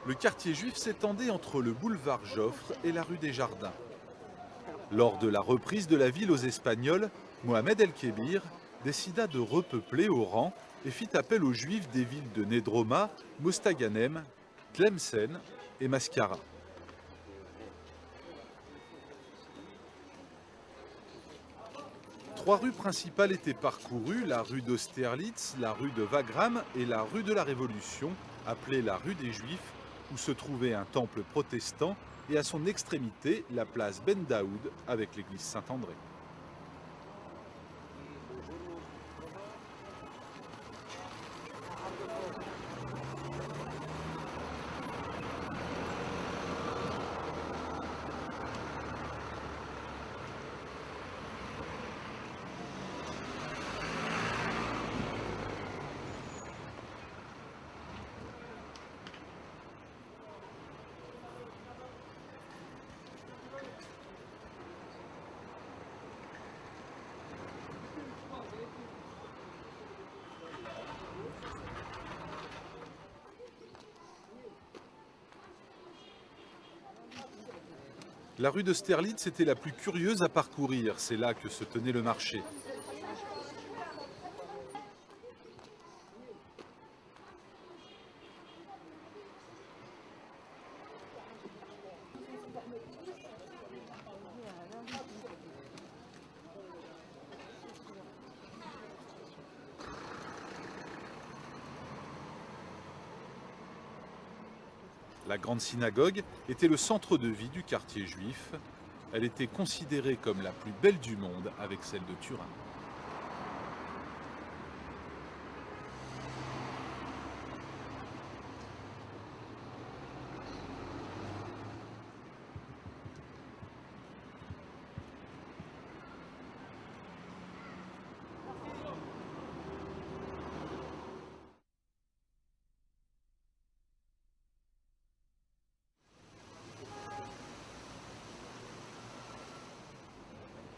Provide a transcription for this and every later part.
Le quartier juif s'étendait entre le boulevard Joffre et la rue des Jardins. Lors de la reprise de la ville aux Espagnols, Mohamed El-Kébir décida de repeupler Oran et fit appel aux Juifs des villes de Nedroma, Mostaganem, Tlemcen et Mascara. Trois rues principales étaient parcourues, la rue d'Austerlitz, la rue de Wagram et la rue de la Révolution, appelée la rue des Juifs, où se trouvait un temple protestant, et à son extrémité, la place Ben Daoud avec l'église Saint-André. La rue d'Austerlitz était la plus curieuse à parcourir, c'est là que se tenait le marché. La grande synagogue était le centre de vie du quartier juif. Elle était considérée comme la plus belle du monde avec celle de Turin.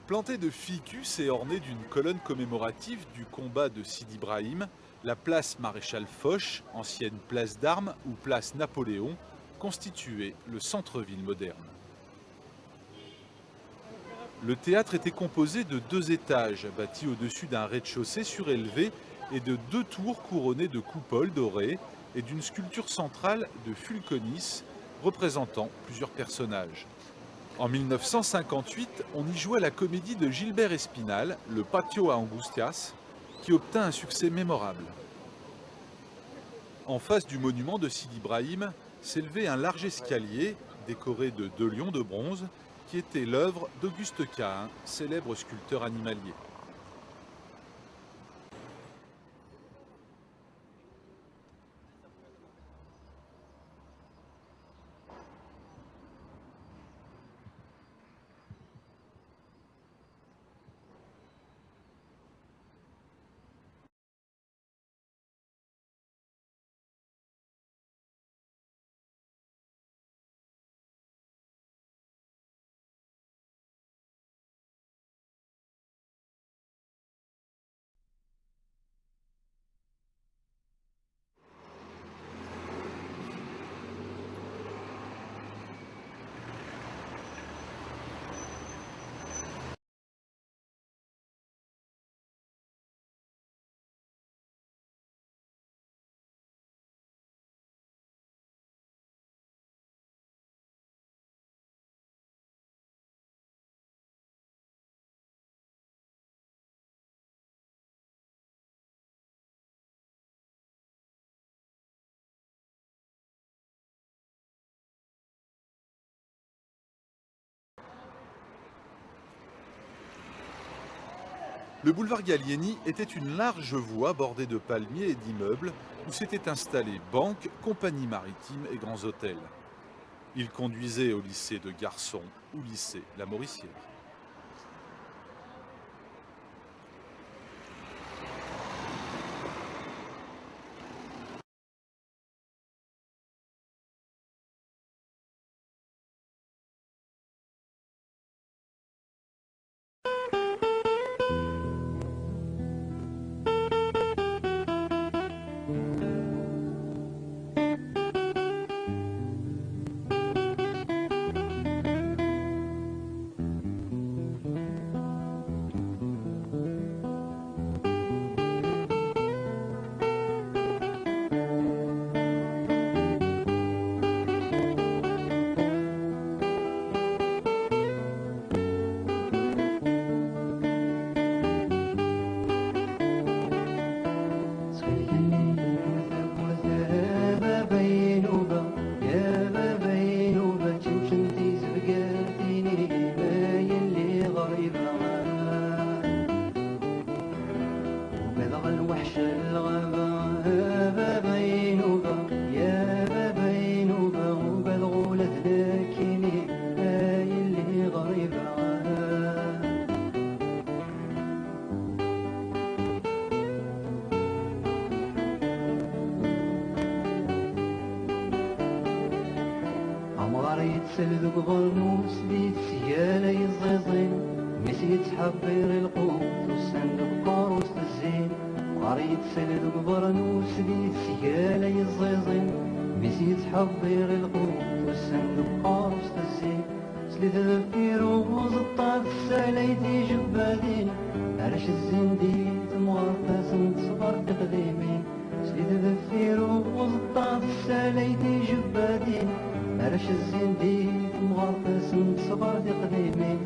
Plantée de ficus et ornée d'une colonne commémorative du combat de Sidi Ibrahim, la place Maréchal Foch, ancienne place d'Armes ou place Napoléon, constituait le centre-ville moderne. Le théâtre était composé de 2 étages, bâtis au-dessus d'un rez-de-chaussée surélevé et de 2 tours couronnées de coupoles dorées et d'une sculpture centrale de Fulconis représentant plusieurs personnages. En 1958, on y jouait la comédie de Gilbert Espinal, Le Patio a Angustias, qui obtint un succès mémorable. En face du monument de Sidi Ibrahim s'élevait un large escalier décoré de 2 lions de bronze qui était l'œuvre d'Auguste Cahin, célèbre sculpteur animalier. Le boulevard Gallieni était une large voie bordée de palmiers et d'immeubles où s'étaient installées banques, compagnies maritimes et grands hôtels. Il conduisait au lycée de garçons ou lycée La Mauricière. تسلد قبرنوس دي سيالة يزيزين ميسي تحبير القوت والصندوق قاروس الزين قريت سلد قبرنوس دي سيالة يزيزين ميسي تحبير القوت والصندوق قاروس الزين سلد الفيروز الطاف الساليتي جبادين عرش الزندين تمغرفاس صبر تقديمين سلد الفيروز الطاف الساليتي جبادين عرش الزندين مغرفاس صبر تقديمين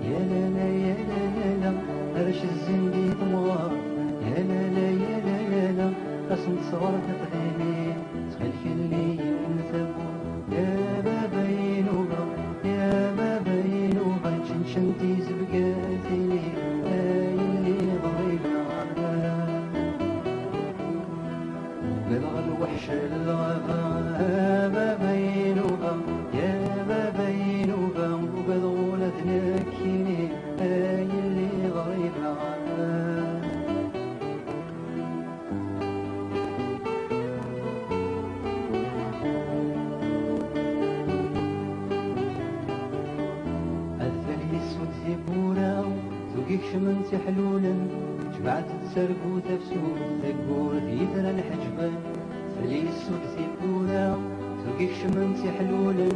يا لا لا يا لا لا لا عرش الزندين مغرف يا لا لا يا لا لا لا قسم صبر تقديمين تخلك اللي ينثبو يا بابا ينوبا يا بابا ينوبا شنشنتي زبقاتيني اللي غريبة وبلغ الوحش الغابة بابا ينوبا يا بابا ينوبا وبلغ ذنكيني اللي غريبة شمنتي حلولا جمعت تسرقو تفسور تقول ديدر الحجبان فلي السود بولا توقيك شمنتي حلولا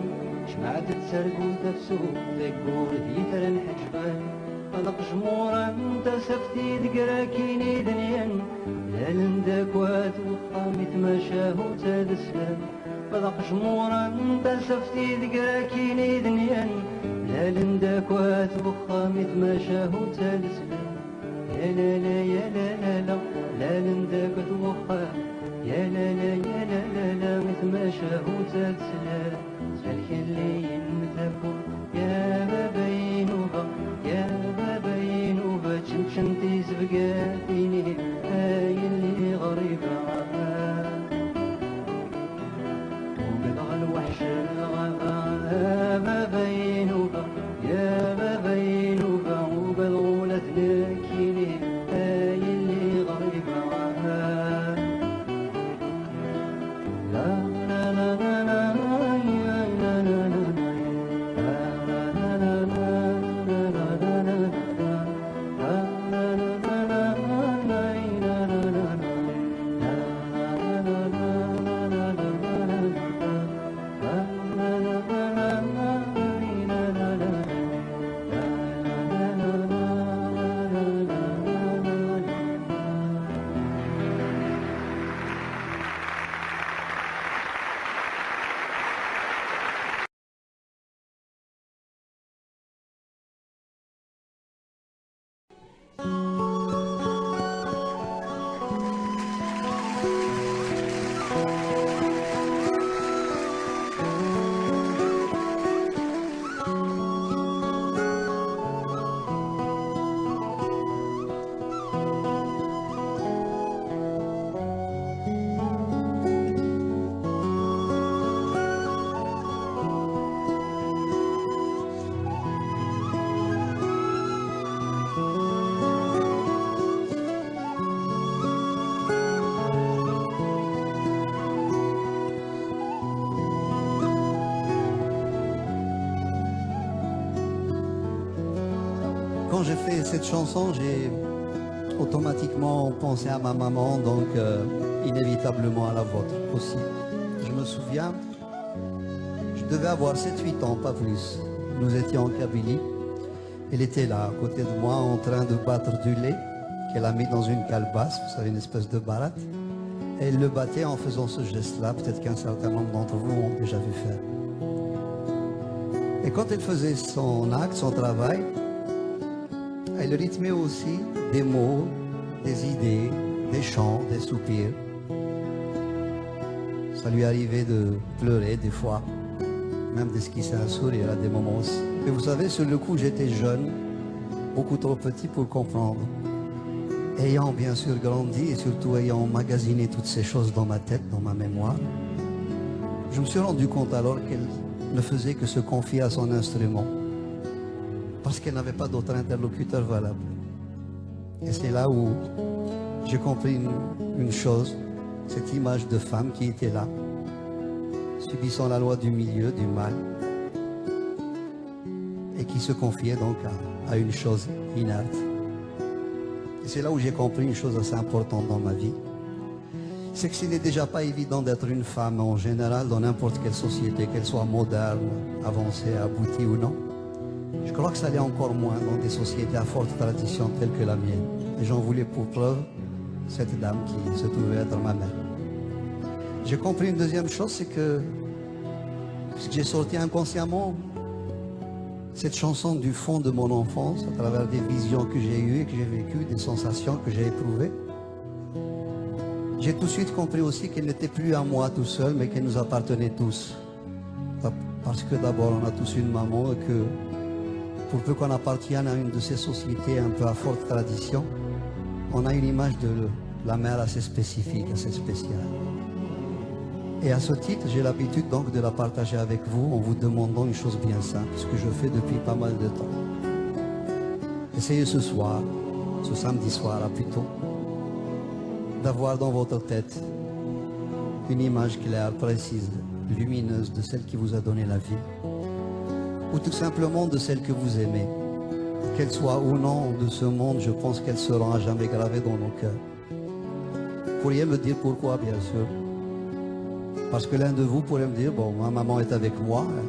جمعت تسرقو تفسور تقول ديدر الحجبان خلق جمورا انت سفتي ذكراكيني دنيا لا لندك وات وخامي تمشاه وتدسلان خلق جمورا انت سفتي ذكراكيني دنيا لا لندك وات وخامي تمشاه وتدسلان يا لا لا يا لا لا لا لا لندك وخام يا لا لا يا لا لا لا متمشاه وتدسلان سالك اللي ينثبو يا بابا ينوبا يا بابا ينوبا شنشنتي زبقاتيني هاي اللي غريبة وبلغ الوحش الغابة بابا ينوبا يا بابا ينوبا وبلغ لثنكيني هاي اللي غريبة لا لا لا لا لا لا لا لا Quand j'ai fait cette chanson, j'ai automatiquement pensé à ma maman, donc inévitablement à la vôtre aussi. Je me souviens, je devais avoir 7-8 ans, pas plus. Nous étions en Kabylie. Elle était là, à côté de moi, en train de battre du lait qu'elle a mis dans une calebasse, vous savez, une espèce de baratte. Et elle le battait en faisant ce geste-là, peut-être qu'un certain nombre d'entre vous ont déjà vu faire. Et quand elle faisait son acte, son travail, elle rythmait aussi des mots, des idées, des chants, des soupirs. Ça lui arrivait de pleurer des fois, même d'esquisser un sourire à des moments aussi. Et vous savez, sur le coup, j'étais jeune, beaucoup trop petit pour comprendre. Ayant bien sûr grandi et surtout ayant emmagasiné toutes ces choses dans ma tête, dans ma mémoire, je me suis rendu compte alors qu'elle ne faisait que se confier à son instrument, parce qu'elle n'avait pas d'autre interlocuteur valable. Et c'est là où j'ai compris une chose, cette image de femme qui était là, subissant la loi du milieu, du mal, et qui se confiait donc à une chose inerte. Et c'est là où j'ai compris une chose assez importante dans ma vie. C'est que ce n'est déjà pas évident d'être une femme en général dans n'importe quelle société, qu'elle soit moderne, avancée, aboutie ou non. Je crois que ça l'est encore moins dans des sociétés à forte tradition telles que la mienne. Et j'en voulais pour preuve cette dame qui se trouvait être ma mère. J'ai compris une deuxième chose, c'est que j'ai sorti inconsciemment cette chanson du fond de mon enfance à travers des visions que j'ai eues et que j'ai vécues, des sensations que j'ai éprouvées. J'ai tout de suite compris aussi qu'elle n'était plus à moi tout seul, mais qu'elle nous appartenait tous. Parce que d'abord, on a tous une maman et que pour peu qu'on appartienne à une de ces sociétés un peu à forte tradition, on a une image de la mère assez spécifique, assez spéciale. Et à ce titre, j'ai l'habitude donc de la partager avec vous en vous demandant une chose bien simple, ce que je fais depuis pas mal de temps. Essayez ce soir, ce samedi soir là plutôt, d'avoir dans votre tête une image claire, précise, lumineuse de celle qui vous a donné la vie, ou tout simplement de celle que vous aimez. Qu'elle soit ou non de ce monde, je pense qu'elle sera à jamais gravée dans nos cœurs. Vous pourriez me dire pourquoi, bien sûr. Parce que l'un de vous pourrait me dire, bon, ma maman est avec moi, hein.